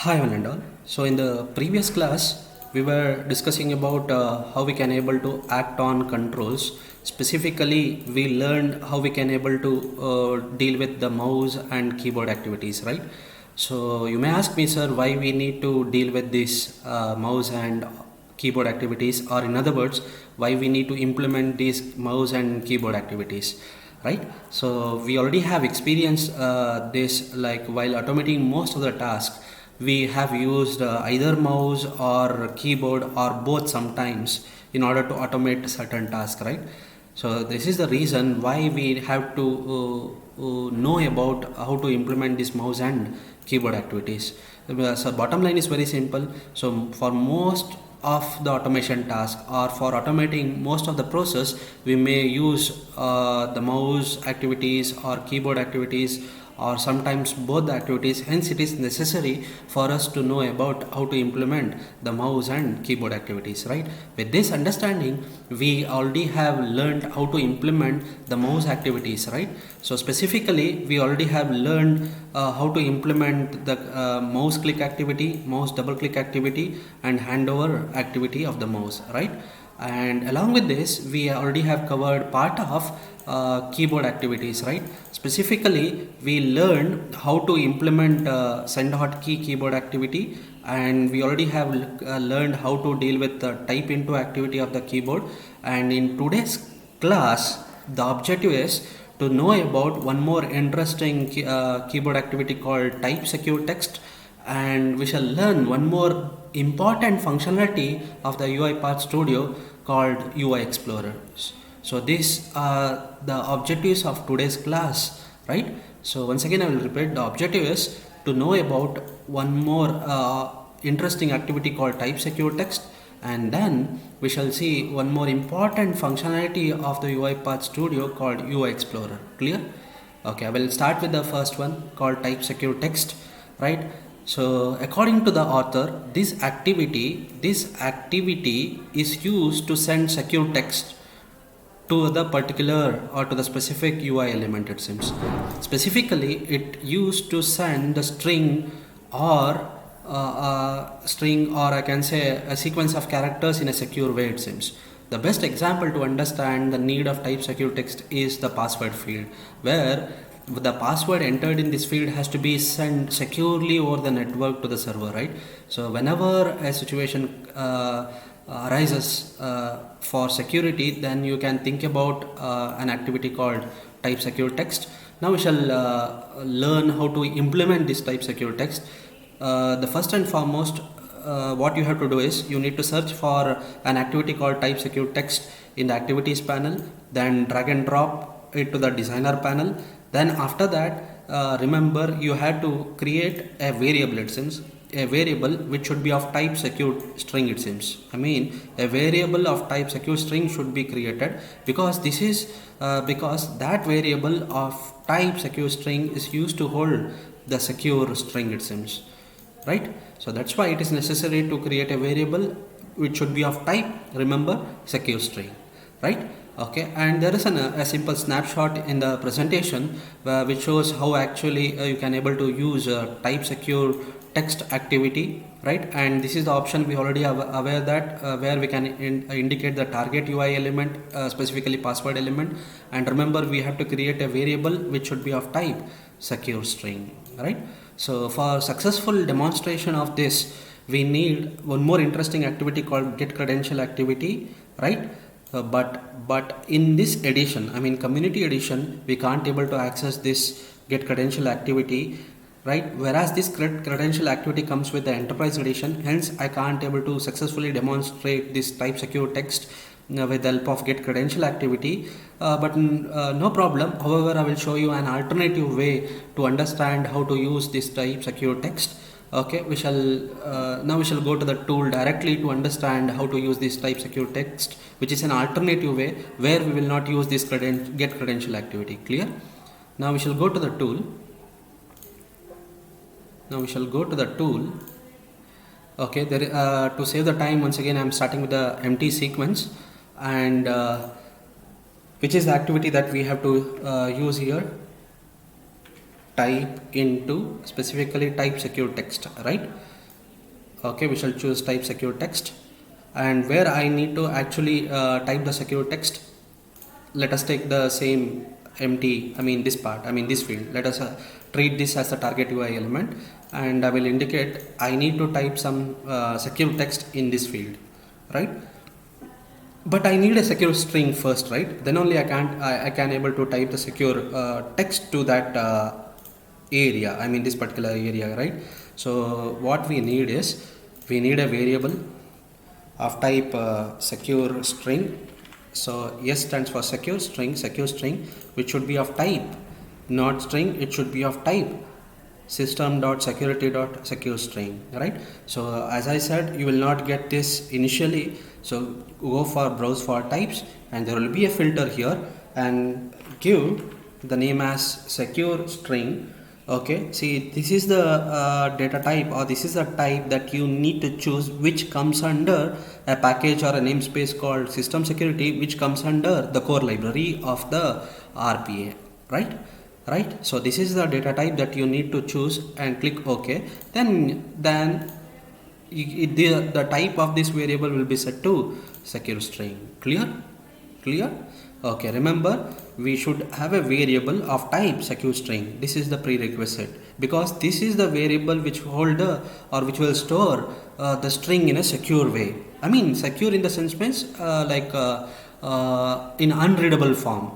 Hi one and all. So in the previous class we were discussing about how we can able to act on controls. Specifically we learned how we can able to deal with the mouse and keyboard activities, right? So you may ask me, sir, why we need to deal with this mouse and keyboard activities, or in other words why we need to implement these mouse and keyboard activities, right? So we already have experienced this, like while automating most of the tasks we have used either mouse or keyboard or both sometimes in order to automate certain tasks, right? So this is the reason why we have to know about how to implement this mouse and keyboard activities. So bottom line is very simple. So for most of the automation task, or for automating most of the process, we may use the mouse activities or keyboard activities, or sometimes both the activities. Hence it is necessary for us to know about how to implement the mouse and keyboard activities, right? With this understanding we already have learned how to implement the mouse activities, right? So specifically we already have learned how to implement the mouse click activity, mouse double click activity, and handover activity of the mouse, right? And along with this we already have covered part of keyboard activities, right? Specifically we learned how to implement send hotkey keyboard activity, and we already have learned how to deal with the type into activity of the keyboard. And in today's class the objective is to know about one more interesting keyboard activity called type secure text, and we shall learn one more important functionality of the UiPath Studio called UiExplorer. So these are the objectives of today's class, right? So once again I will repeat, the objective is to know about one more interesting activity called type secure text, and then we shall see one more important functionality of the UiPath Studio called UiExplorer. Clear? Okay, I will start with the first one called type secure text, right? So according to the author, this activity is used to send secure text to the particular or to the specific UI element, it seems. Specifically it used to send the string or or I can say a sequence of characters in a secure way, it seems. The best example to understand the need of type secure text is the password field, where the password entered in this field has to be sent securely over the network to the server, right? So whenever a situation arises for security, then you can think about an activity called type secure text. Now we shall learn how to implement this type secure text. The first and foremost, what you have to do is you need to search for an activity called type secure text in the activities panel, then drag and drop it to the designer panel. Then after that, remember you have to create a variable, it seems, a variable which should be of type secure string, it seems. I mean a variable of type secure string should be created, because this is because that variable of type secure string is used to hold the secure string, it seems, right? So that's why it is necessary to create a variable which should be of type, remember, secure string, right? Okay, and there is a simple snapshot in the presentation which shows how actually you can able to use type secure text activity, right? And this is the option we already are aware that where we can indicate the target UI element, specifically password element, and remember we have to create a variable which should be of type secure string, right? So for successful demonstration of this we need one more interesting activity called get credential activity, right? But in this edition, I mean community edition, we can't able to access this get credential activity, right? Whereas this credential activity comes with the enterprise edition, hence I can't able to successfully demonstrate this type secure text with the help of get credential activity, but no problem. However, I will show you an alternative way to understand how to use this type secure text. Okay, we shall now we shall go to the tool directly to understand how to use this type secure text, which is an alternative way where we will not use this get credential activity. Clear? Now we shall go to the tool. Okay, there, to save the time, once again I am starting with the empty sequence, and which is the activity that we have to use here. Type into, specifically type secure text, right? Okay, we shall choose type secure text, and where I need to actually type the secure text, let us take the same empty, this part, this field. Let us treat this as a target UI element, and I will indicate I need to type some secure text in this field, right? But I need a secure string first, right? Then only I can able to type the secure text to that area, this particular area, right? So what we need is, we need a variable of type secure string. So S stands for secure string, which should be of type not string, it should be of type system.security.secure string, right? So as I said, you will not get this initially, so go for browse for types, and there will be a filter here, and give the name as secure string. Okay, see, this is the data type, or this is the type that you need to choose, which comes under a package or a namespace called system security, which comes under the core library of the RPA, right? So this is the data type that you need to choose, and click OK. Then the type of this variable will be set to secure string. Clear? Okay, remember, we should have a variable of type secure string. This is the prerequisite, because this is the variable which which will store the string in a secure way. Secure in the sense means in unreadable form.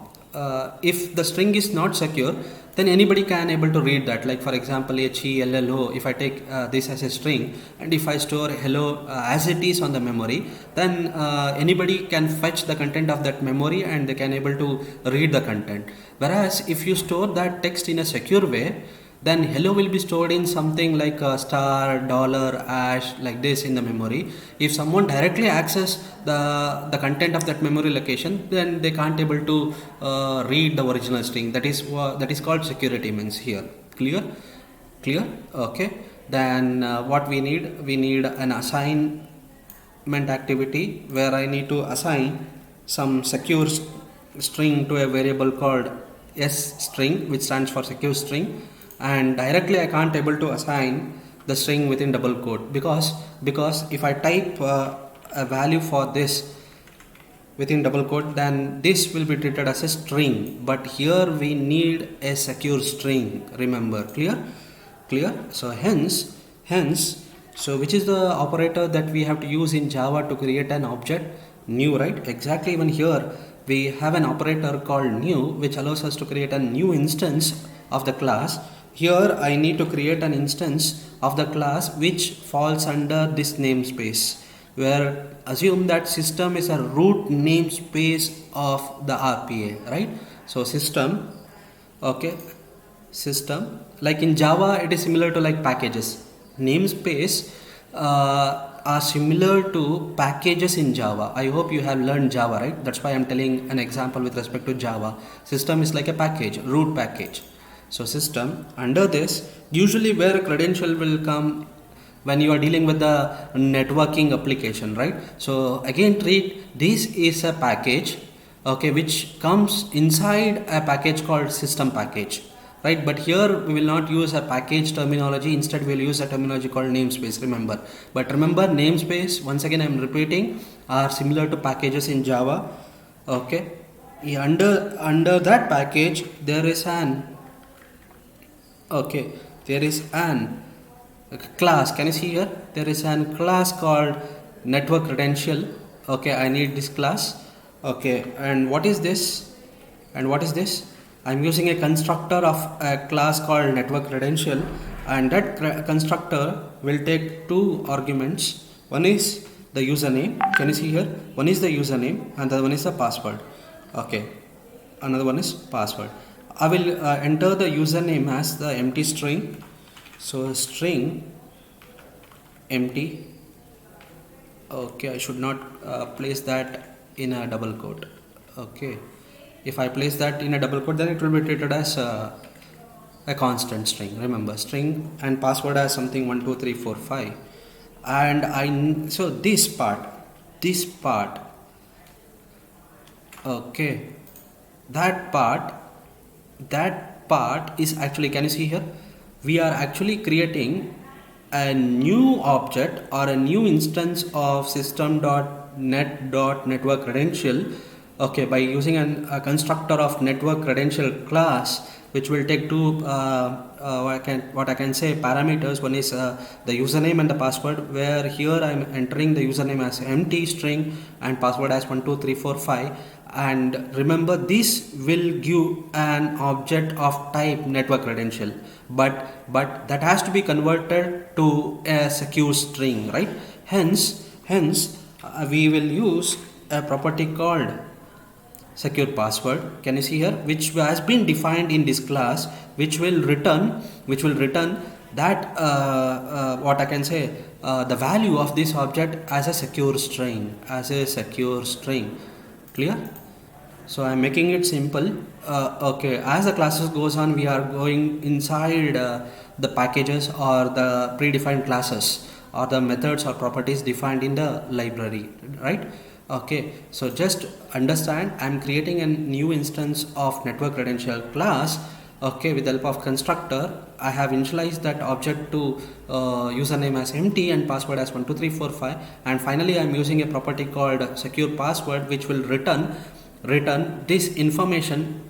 If the string is not secure, then anybody can able to read that. Like for example, HELLO, if I take this as a string, and if I store hello as it is on the memory, then anybody can fetch the content of that memory, and they can able to read the content. Whereas if you store that text in a secure way, then hello will be stored in something like a star, dollar, hash, like this in the memory. If someone directly access the content of that memory location, then they can't able to read the original string. That is called security means here. Clear? Okay. Then what we need an assignment activity, where I need to assign some secure string to a variable called S string, which stands for secure string. And directly I can't able to assign the string within double quote, because if I type a value for this within double quote, then this will be treated as a string, but here we need a secure string, remember. Clear? So hence, so which is the operator that we have to use in Java to create an object? New, right? Exactly. Even here we have an operator called new, which allows us to create a new instance of the class. Here I need to create an instance of the class which falls under this namespace, where assume that system is a root namespace of the RPA, right? So system, okay, system, like in Java it is similar to like packages. Namespace are similar to packages in Java. I hope you have learned Java, right? That's why I'm telling an example with respect to Java. System is like a package, root package. So system, under this, usually where a credential will come when you are dealing with the networking application, right? So again, treat this is a package, okay, which comes inside a package called system package, right? But here we will not use a package terminology, instead we will use a terminology called namespace, remember. But remember, namespace, once again I am repeating, are similar to packages in Java, okay? Under that package there is an class. Can you see here? There is an class called network credential. Okay, I need this class. Okay, and what is this? I'm using a constructor of a class called network credential, and that constructor will take two arguments. One is the username. Can you see here? One is the username and the other one is the password. Okay, another one is password. I will enter the username as the empty string. So string empty. Okay, I should not place that in a double quote. Okay, if I place that in a double quote, then it will be treated as a constant string. Remember, string and password as something 1 2 3 4 5. And so this part, okay, that part is actually, can you see here? We are actually creating a new object or a new instance of system.net.network credential, okay, by using a constructor of network credential class, which will take two what I can say parameters. One is the username and the password, where here I am entering the username as empty string and password as 12345. And remember, this will give an object of type network credential, but that has to be converted to a secure string, right? Hence we will use a property called secure password. Can you see here, which has been defined in this class, which will return that what I can say the value of this object as a secure string, clear? So I'm making it simple. Okay, as the classes goes on, we are going inside the packages or the predefined classes or the methods or properties defined in the library, right? Okay, so just understand, I'm creating a new instance of network credential class. Okay, with the help of constructor, I have initialized that object to username as empty and password as 12345, and finally I'm using a property called secure password, which will return this information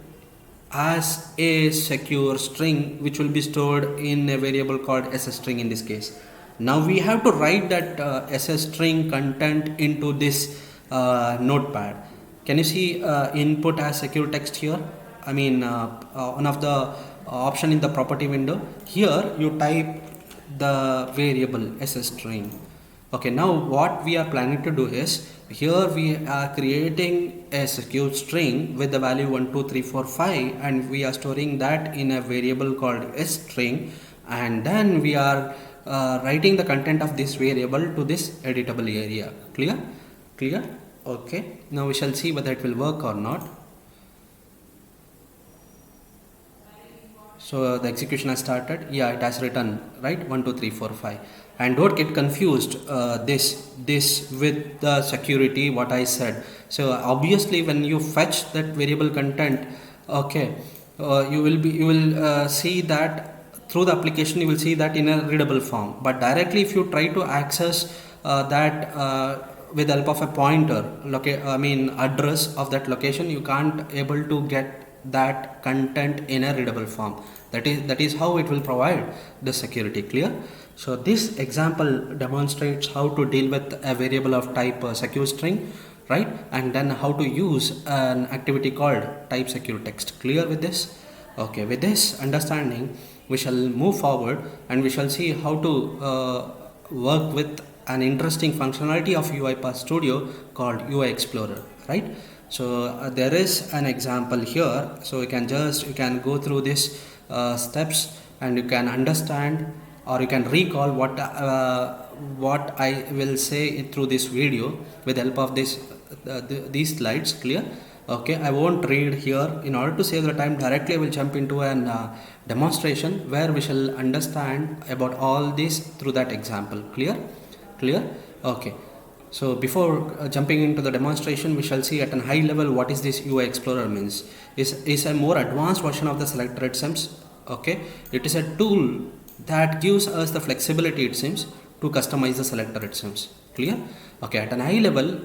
as a secure string, which will be stored in a variable called ss string in this case. Now we have to write that ss string content into this notepad. Can you see input as secure text here? I mean one of the option in the property window. Here you type the variable ss string. Okay, now what we are planning to do is, here we are creating a secure string with the value 12345, and we are storing that in a variable called string, and then we are writing the content of this variable to this editable area. Clear? Okay, now we shall see whether it will work or not. So the execution has started. Yeah, it has written, right, 12345. And don't get confused this with the security what I said. So obviously when you fetch that variable content, okay, you will see that through the application, you will see that in a readable form. But directly if you try to access that with the help of a pointer, address of that location, you can't able to get that content in a readable form. That is how it will provide the security. Clear? So this example demonstrates how to deal with a variable of type secure string, right? And then how to use an activity called type secure text. Clear with this? Okay, with this understanding, we shall move forward and we shall see how to work with an interesting functionality of UiPath Studio called UiExplorer, right? So there is an example here, so you can go through this steps, and you can understand or you can recall what I will say through this video with the help of this these slides. Clear? Okay, I won't read here. In order to save the time, directly I will jump into an demonstration where we shall understand about all this through that example. Clear? Okay. So before jumping into the demonstration, we shall see at a high level what is this UiExplorer means. Is a more advanced version of the selector, it seems. Okay, it is a tool that gives us the flexibility, it seems, to customize the selector, it seems. Clear? Okay, at a high level,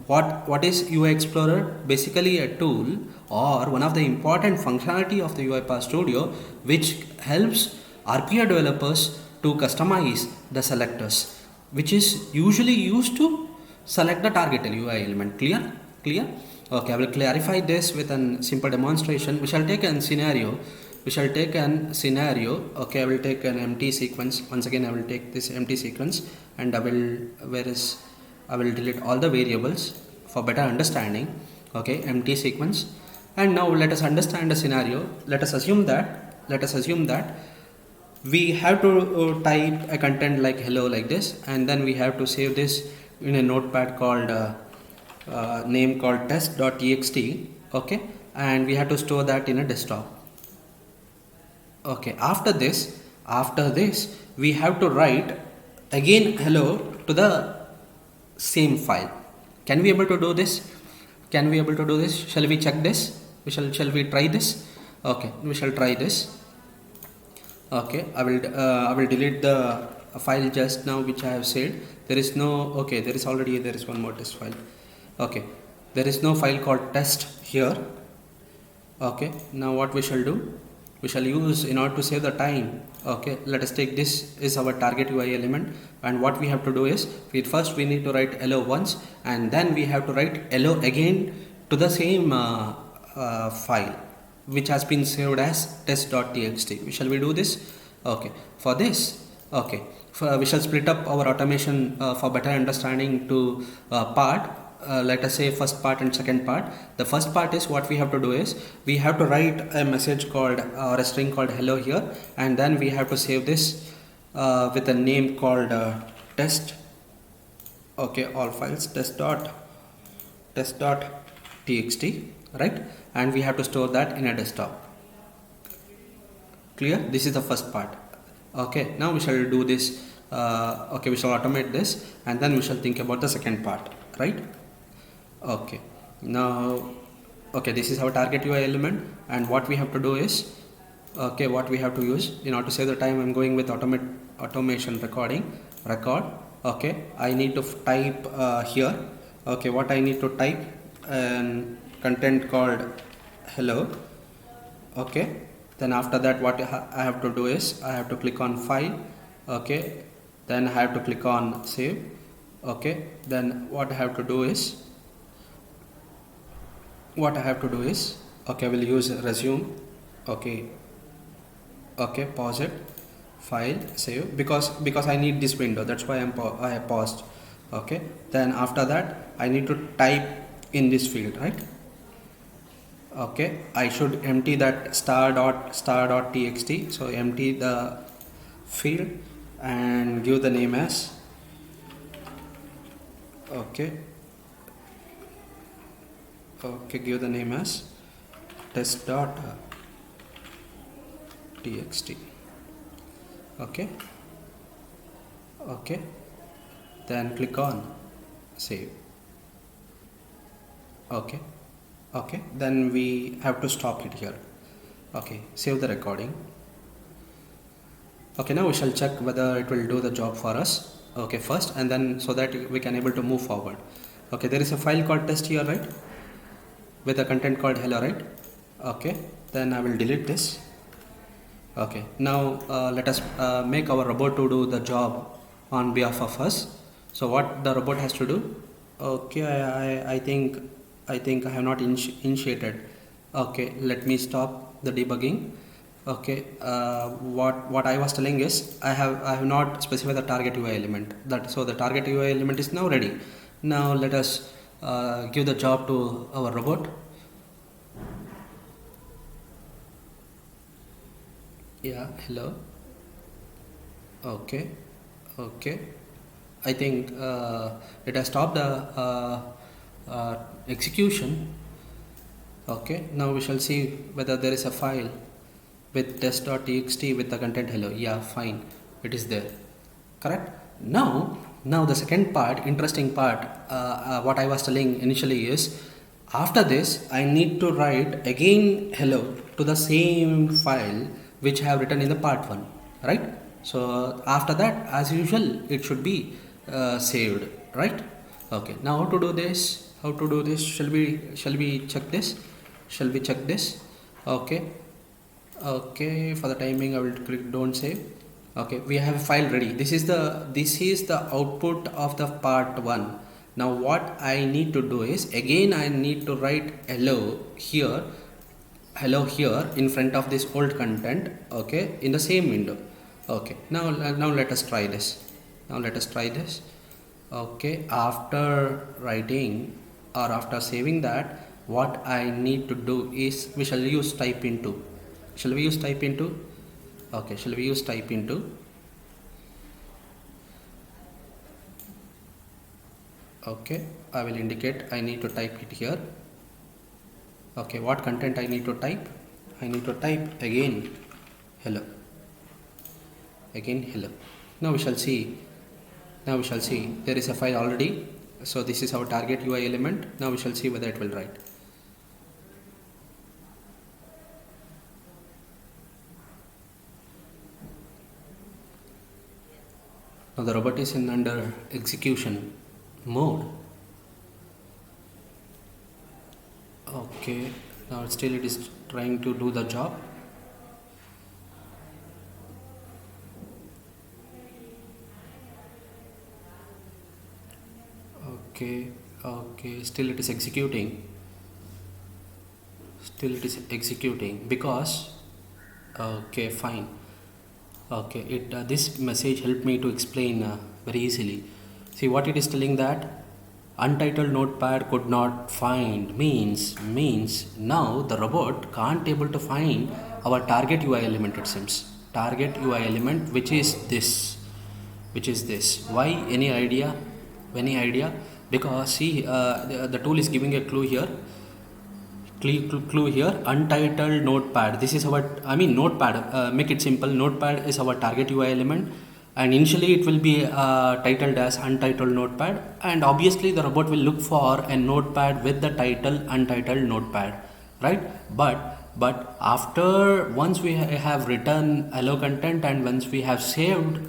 what is UiExplorer? Basically a tool or one of the important functionality of the UiPath Studio, which helps RPA developers to customize the selectors, which is usually used to select the target UI element. Clear? Okay, I will clarify this with a simple demonstration. We shall take a scenario. Okay, I will take an empty sequence. Once again, I will take this empty sequence and I will delete all the variables for better understanding. Okay, empty sequence. And now let us understand the scenario. Let us assume that we have to type a content like hello like this, and then we have to save this in a notepad called name called test.txt. Okay, and we have to store that in a desktop. Okay, after this we have to write again hello to the same file. Can we able to do this? Shall we check this? Shall we try this? Okay, we shall try this. Okay, I will delete the file just now which I have said. There is no, okay, there is one more test file. Okay, there is no file called test here. Okay, now what we shall do, we shall use, in order to save the time, okay, let us take this is our target UI element, and what we have to do is, first we need to write hello once, and then we have to write hello again to the same file which has been saved as test.txt. Shall we do this? Okay, for this, okay, we shall split up our automation for better understanding to part. Let us say first part and second part. The first part is, what we have to do is, we have to write a message called or a string called hello here, and then we have to save this with a name called test. Okay, all files test.txt, right? And we have to store that in a desktop. Clear? This is the first part. Okay, now we shall do this. Okay, we shall automate this, and then we shall think about the second part, right? Okay, now, okay, this is our target UI element, and what we have to do is, okay, what we have to use in order to save the time, I'm going with automation record. Okay, I need to type here, okay, what I need to type, content called hello. Okay, then after that, what I have to do is, I have to click on file. Okay, then I have to click on save. Okay, then what I have to do is, okay, I will use resume. Okay, pause it, file, save, because I need this window, that's why I have paused. Okay, then after that, I need to type in this field, right? Okay, I should empty that star.txt, so empty the field and give the name as, give the name as test.txt. okay, then click on save. Okay, then we have to stop it here. Okay, save the recording. Okay, now we shall check whether it will do the job for us. Okay, first, and then so that we can able to move forward. Okay, there is a file called test here, right, with a content called hello, right? Okay, then I will delete this. Okay, now let us make our robot to do the job on behalf of us. So what the robot has to do? Okay, I think I have not initiated. Okay, let me stop the debugging. Okay, what I was telling is, I have not specified the target UI element. So the target UI element is now ready. Now let us give the job to our robot. Yeah, hello. Okay, I think it has stopped the execution. Okay, now we shall see whether there is a file with test.txt with the content hello. Yeah, fine, it is there. Correct. Now the second part, interesting part, what I was telling initially is, after this I need to write again hello to the same file which I have written in the part 1, right? So after that, as usual, it should be saved, right? Okay, now how to do this? Shall we check this? Okay, for the timing I will click don't save. Okay, we have a file ready. This is the output of the part 1. Now what I need to do is, again I need to write hello here in front of this old content, okay, in the same window. Okay, now let us try this. Okay, after writing or after saving that, what I need to do is, we shall use type into. Okay, shall we use type into? Okay, I will indicate I need to type it here. Okay, what content I need to type? I need to type again hello. Now we shall see there is a file already. So this is our target UI element. Now we shall see whether it will write. Now the robot is in under execution mode. Okay, now still it is trying to do the job. Okay, still it is executing. Still it is executing because okay, fine. Okay, it this message helped me to explain very easily. See what it is telling, that untitled notepad could not find means now the robot can't able to find our target UI element, it seems. Target UI element, which is this. Why? Any idea? Any idea? Because see, the tool is giving a clue here. Clue here, untitled notepad. This is our, notepad, make it simple. Notepad is our target UI element, and initially it will be titled as untitled notepad, and obviously the robot will look for a notepad with the title untitled notepad, right? But after, once we have written hello content, and once we have saved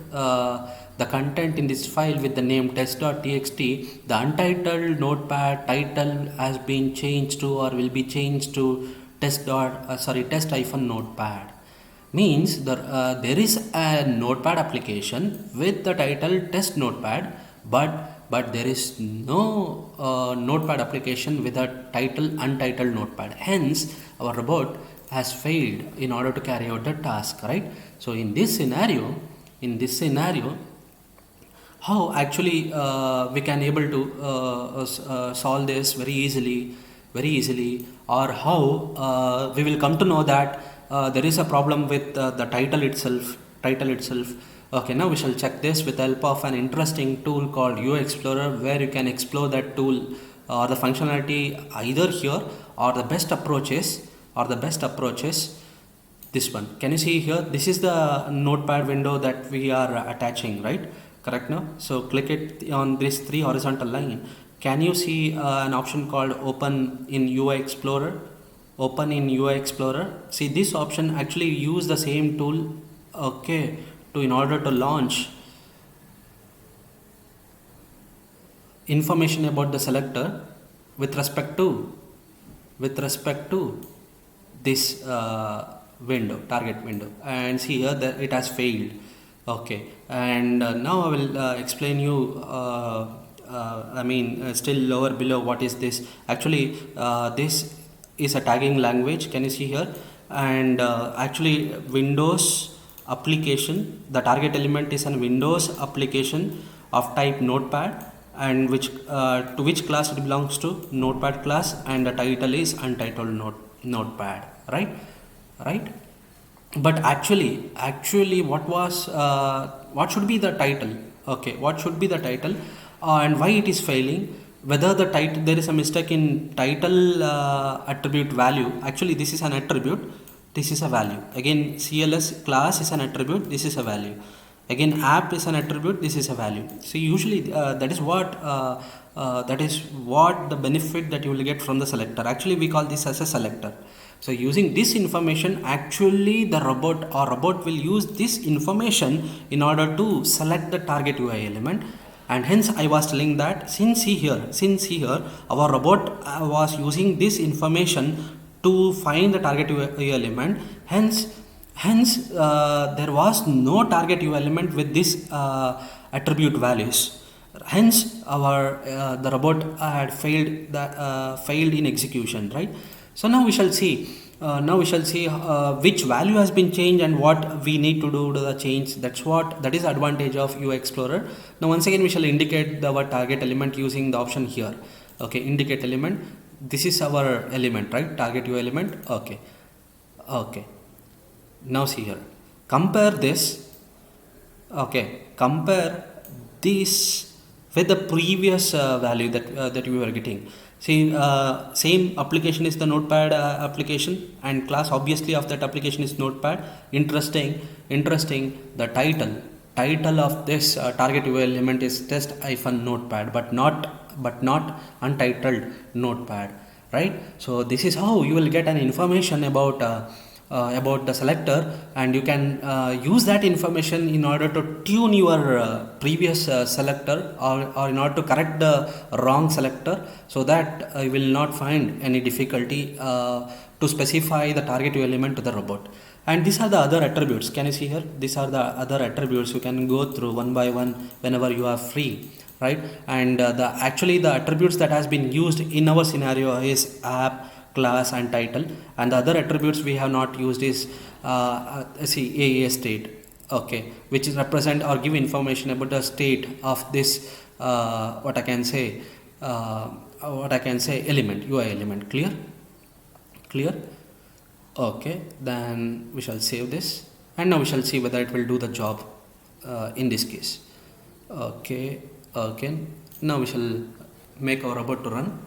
the content in this file with the name test.txt, the untitled notepad title has been changed to, or will be changed to test-notepad. Means there is a notepad application with the title test notepad, but there is no notepad application with a title untitled notepad. Hence our robot has failed in order to carry out the task, right? So in this scenario, how actually we can able to solve this very easily, or how we will come to know that there is a problem with the title itself. Okay, now we shall check this with the help of an interesting tool called UiExplorer, where you can explore that tool or the functionality either here, or the best approach is this one. Can you see here? This is the notepad window that we are attaching, right? Correct now? So click it on this 3 horizontal line. Can you see an option called open in UiExplorer? Open in UiExplorer. See, this option actually use the same tool, okay, in order to launch information about the selector with respect to this window, target window. And see here that it has failed. Okay, and now I will explain you still lower below what is this. Actually this is a tagging language. Can you see here? And actually Windows application, the target element is an Windows application of type notepad, and which to which class it belongs to, notepad class, and the title is untitled notepad, right? But actually what should be the title? Okay, what should be the title, and why it is failing? Whether the title, there is a mistake in title attribute value. Actually this is an attribute, this is a value. Again CLS class is an attribute, this is a value. Again app is an attribute, this is a value. So usually that is what the benefit that you will get from the selector. Actually we call this as a selector. So using this information, actually the robot will use this information in order to select the target UI element. And hence I was telling that since here our robot was using this information to find the target UI element, hence there was no target UI element with this attribute values. Hence our the robot had failed in execution, right? So now we shall see which value has been changed and what we need to do to the change. That is the advantage of UiExplorer. Now once again we shall indicate our target element using the option here. Okay, indicate element. This is our element, right? Target UI element. Okay. Now see here. Compare this. Okay, compare this with the previous value that we were getting. See, same application is the notepad application, and class obviously of that application is notepad. Interesting. The title of this target UI element is test-notepad, but not untitled notepad, right? So this is how you will get an information about about the selector, and you can use that information in order to tune your previous selector, or in order to correct the wrong selector, so that you will not find any difficulty to specify the target element to the robot. And these are the other attributes. Can you see here? These are the other attributes. You can go through one by one whenever you are free, right? And actually the attributes that has been used in our scenario is app, class and title, and the other attributes we have not used is AES state, okay, which is represent or give information about the state of this what I can say element, UI element. Clear? Okay, then we shall save this, and now we shall see whether it will do the job in this case. Okay, now we shall make our robot to run.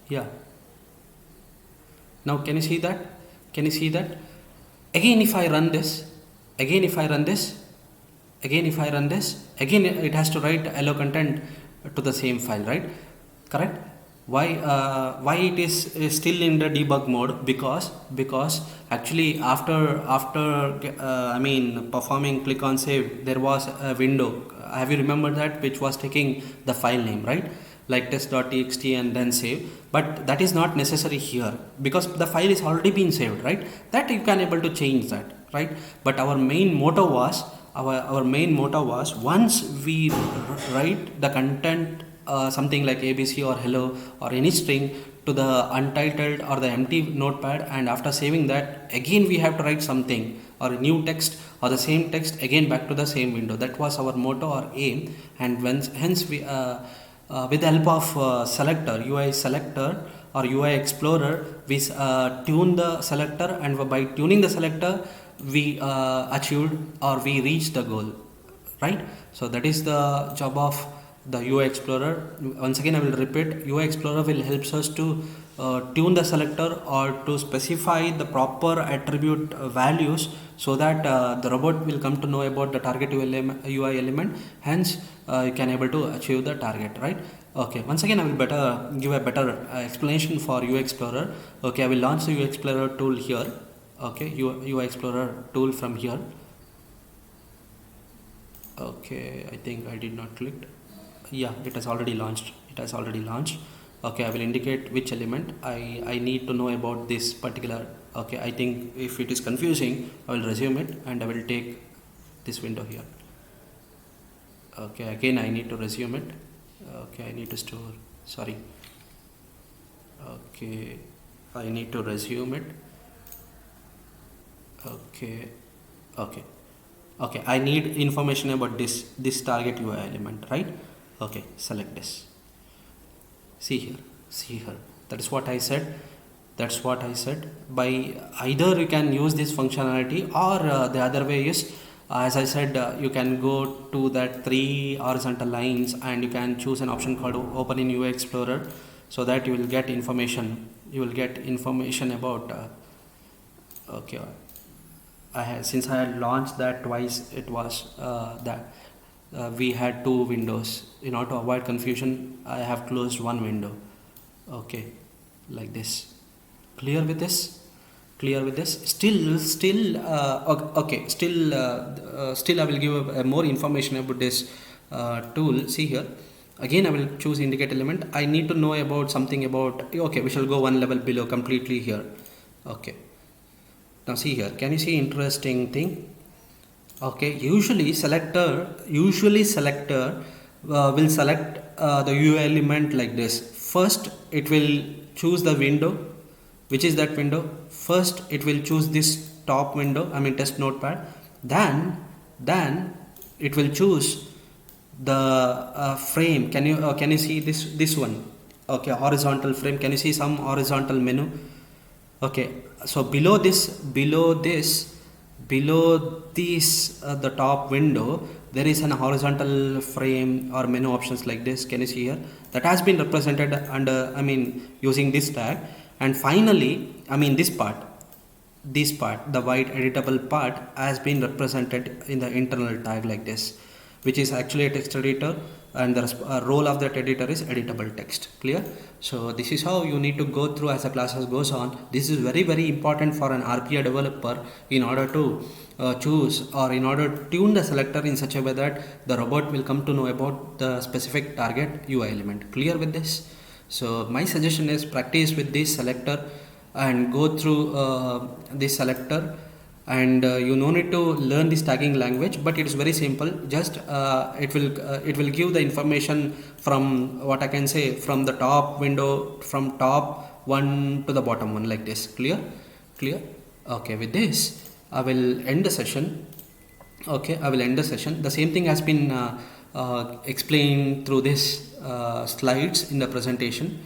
Yeah, now can you see that? Again if I run this, again it has to write hello content to the same file, right? Correct? Why it is still in the debug mode? Because actually after performing click on save, there was a window, have you remembered that, which was taking the file name, right, like test.txt and then save. But that is not necessary here, because the file is already been saved, right? That you can able to change that, right? But our main motto was once we write the content something like ABC or hello or any string to the untitled or the empty notepad, and after saving that, again we have to write something or a new text or the same text again back to the same window. That was our motto or aim, and hence we with the help of selector, UI selector or UiExplorer, we tune the selector, and by tuning the selector we achieved or we reached the goal, right? So that is the job of the UiExplorer. Once again I will repeat, UiExplorer will helps us to tune the selector or to specify the proper attribute values, so that the robot will come to know about the target UI element, hence you can able to achieve the target, right? Okay, once again I will give a better explanation for UiExplorer. Okay, I will launch the UiExplorer tool here. Okay, UiExplorer tool from here. Okay, I think I did not click. Yeah, it has already launched. Okay, I will indicate which element I need to know about this particular. Okay, I think if it is confusing, I will resume it and I will take this window here. Okay, again I need to resume it. Okay, I need to store, sorry. Okay, I need to resume it. Okay, I need information about this target UI element, right? Okay, select this. See here, that is what I said. By either you can use this functionality, or the other way is, as I said, you can go to that 3 horizontal lines and you can choose an option called open in UiExplorer, so that you will get information. About okay, since I had launched that twice, it was that we had 2 windows. In order to avoid confusion, I have closed one window. Okay, like this. Clear with this? Still I will give more information about this tool. See here, again I will choose indicate element. I need to know about something about, okay, we shall go one level below completely here. Okay, now see here, can you see interesting thing? Okay, usually selector will select the UI element like this. First it will choose the window, which is that window. First it will choose this top window, test notepad. Then it will choose the frame. Can you see this one? Okay, horizontal frame. Can you see some horizontal menu? Okay, so below this the top window, there is an horizontal frame or menu options like this. Can you see here? That has been represented under using this tag. And finally, this part, the white editable part, has been represented in the internal tag like this, which is actually a text editor. and the role of that editor is editable text. Clear? So this is how you need to go through as the classes goes on. This is very important for an RPA developer in order to choose, or in order to tune the selector in such a way that the robot will come to know about the specific target UI element. Clear with this? So my suggestion is practice with this selector and go through this selector, and you no need to learn this tagging language, but it is very simple. Just it will give the information from, what I can say, from the top window, from top one to the bottom one, like this. Clear? Okay, with this I will end the session. The same thing has been explained through this slides in the presentation.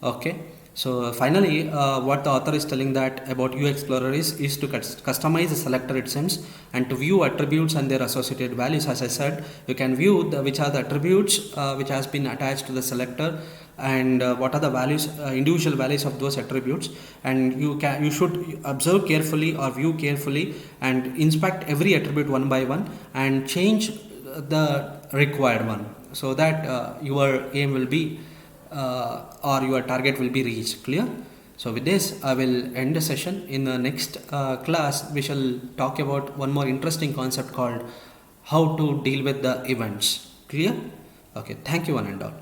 Okay, so finally what the author is telling that about UiExplorer is to customize the selector it seems, and to view attributes and their associated values. As I said, you can view which are the attributes which has been attached to the selector, and what are the values, individual values of those attributes, and you should observe carefully or view carefully and inspect every attribute one by one and change the required one, so that your aim will be or your target will be reached. Clear? So with this I will end the session. In the next class we shall talk about one more interesting concept called how to deal with the events. Clear? Okay, thank you one and all.